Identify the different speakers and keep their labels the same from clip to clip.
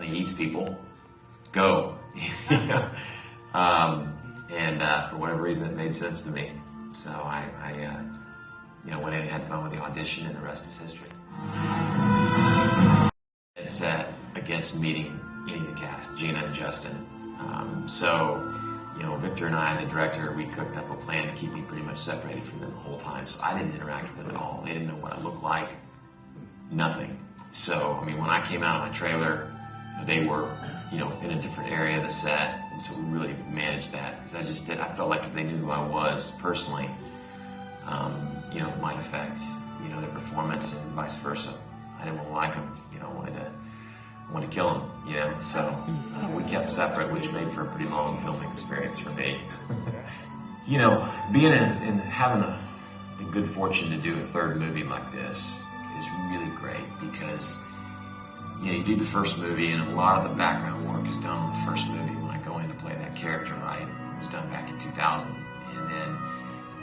Speaker 1: he eats people. Go. And for whatever reason, it made sense to me. So I went in and had fun with the audition, and the rest is history. It's set against meeting any of the cast, Gina and Justin. Victor and I, the director, we cooked up a plan to keep me pretty much separated from them the whole time. So I didn't interact with them at all. They didn't know what I looked like. Nothing. So, when I came out of my trailer, they were, in a different area of the set. And so we really managed that because I felt like if they knew who I was personally, it might affect, their performance and vice versa. I didn't want to like them, I wanted to kill them, So we kept separate, which made for a pretty long filming experience for me. Being and having the good fortune to do a third movie like this is really great because, you do the first movie and a lot of the background work is done on the first movie. When I go in to play that character, right, it was done back in 2000, and then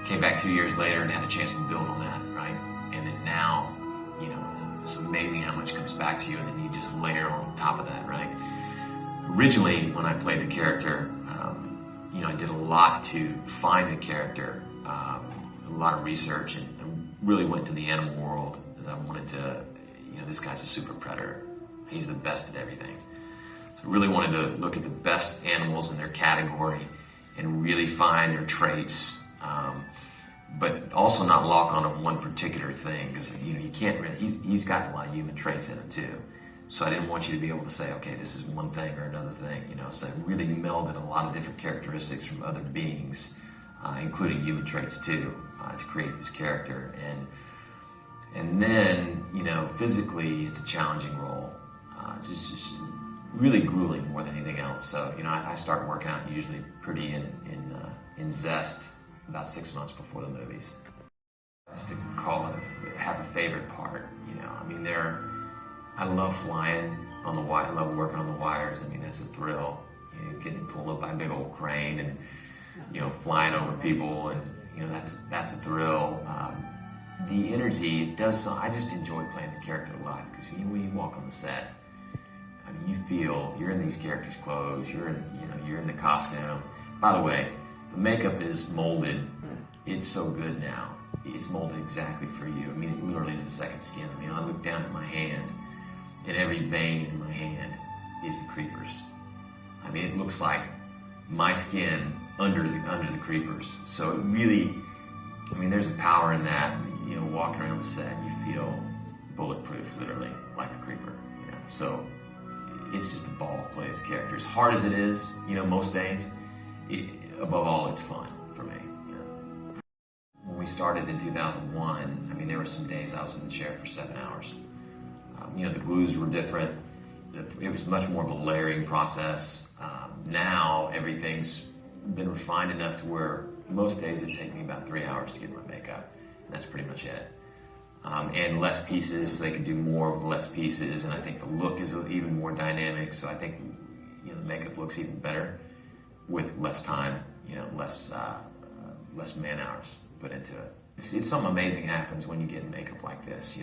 Speaker 1: came back 2 years later and had a chance to build on that, right? And then now, it's amazing how much comes back to you, and then you just layer on top of that, right? Originally, when I played the character, I did a lot to find the character, a lot of research, and really went to the animal world because I wanted to, this guy's a super predator. He's the best at everything. So I really wanted to look at the best animals in their category and really find their traits, but also not lock on to one particular thing because you can't really. He's got a lot of human traits in him too. So I didn't want you to be able to say, okay, this is one thing or another thing. So I really melded a lot of different characteristics from other beings, including human traits too, to create this character. And then, physically, it's a challenging role. It's just really grueling more than anything else. So, I start working out usually pretty in zest about 6 months before the movies. Just to have a favorite part, I love flying on the wire. I love working on the wires. That's a thrill. Getting pulled up by a big old crane and, flying over people and, that's a thrill. The energy, it does. I just enjoy playing the character live because when you walk on the set, you feel you're in these characters' clothes. You're in the costume. By the way, the makeup is molded. It's so good now. It's molded exactly for you. It literally is a second skin. I look down at my hand, and every vein in my hand is the creepers. It looks like my skin under the creepers. So it really, there's a power in that. Walking around the set, you feel bulletproof, literally, like the creeper. So it's just a ball to play this character. As hard as it is, most days, above all, it's fun for me. When we started in 2001, there were some days I was in the chair for 7 hours. The glues were different. It was much more of a layering process. Now everything's been refined enough to where most days it take me about 3 hours to get my makeup. And that's pretty much it. And less pieces, so they can do more with less pieces. And I think the look is even more dynamic. So I think the makeup looks even better with less time, less man hours put into it. It's something amazing happens when you get makeup like this.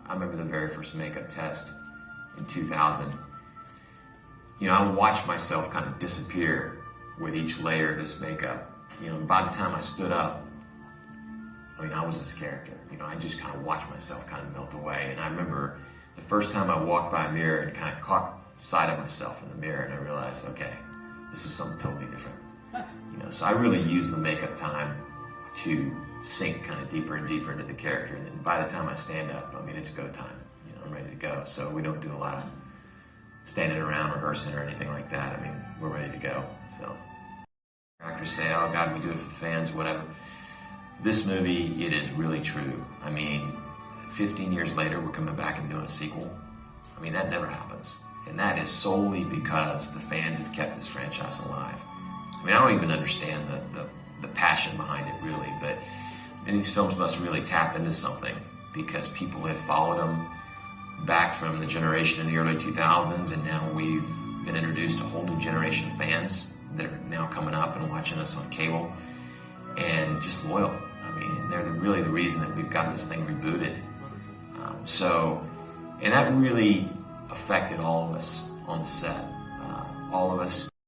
Speaker 1: I remember the very first makeup test in 2000. I watched myself kind of disappear with each layer of this makeup. By the time I stood up, I was this character. I just kind of watched myself kind of melt away. And I remember the first time I walked by a mirror and kind of caught sight of myself in the mirror, and I realized, okay, this is something totally different. So I really use the makeup time to sink kind of deeper and deeper into the character. And then by the time I stand up, it's go time. I'm ready to go. So we don't do a lot of standing around rehearsing or anything like that. We're ready to go. So actors say, oh God, we do it for the fans, whatever. This movie, it is really true. 15 years later, we're coming back and doing a sequel. That never happens. And that is solely because the fans have kept this franchise alive. I don't even understand the passion behind it, really, but these films must really tap into something because people have followed them back from the generation in the early 2000s, and now we've been introduced to a whole new generation of fans that are now coming up and watching us on cable, and just loyal. They're really the reason that we've got this thing rebooted. And that really affected all of us on the set. All of us